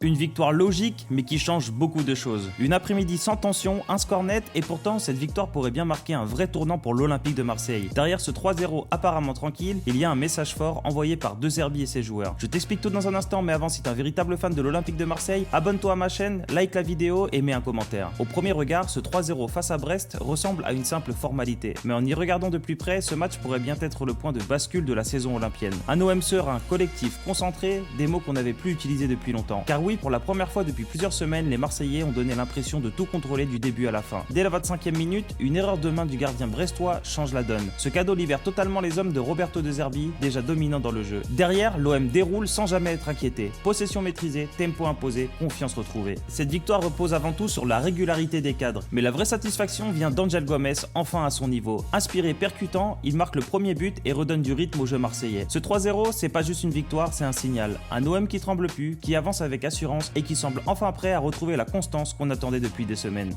Une victoire logique, mais qui change beaucoup de choses. Une après-midi sans tension, un score net, et pourtant cette victoire pourrait bien marquer un vrai tournant pour l'Olympique de Marseille. Derrière ce 3-0 apparemment tranquille, il y a un message fort envoyé par De Zerbi et ses joueurs. Je t'explique tout dans un instant, mais avant, si t'es un véritable fan de l'Olympique de Marseille, abonne-toi à ma chaîne, like la vidéo et mets un commentaire. Au premier regard, ce 3-0 face à Brest ressemble à une simple formalité. Mais en y regardant de plus près, ce match pourrait bien être le point de bascule de la saison olympienne. Un OM serein, collectif, concentré, des mots qu'on n'avait plus utilisés depuis longtemps. Car oui, pour la première fois depuis plusieurs semaines, les Marseillais ont donné l'impression de tout contrôler du début à la fin. Dès la 25e minute, une erreur de main du gardien brestois change la donne. Ce cadeau libère totalement les hommes de Roberto De Zerbi, déjà dominant dans le jeu. Derrière, l'OM déroule sans jamais être inquiété. Possession maîtrisée, tempo imposé, confiance retrouvée. Cette victoire repose avant tout sur la régularité des cadres. Mais la vraie satisfaction vient d'Angel Gomes, enfin à son niveau. Inspiré, percutant, il marque le premier but et redonne du rythme au jeu marseillais. Ce 3-0, c'est pas juste une victoire, c'est un signal. Un OM qui tremble plus, qui avance avec assurance et qui semble enfin prêt à retrouver la constance qu'on attendait depuis des semaines.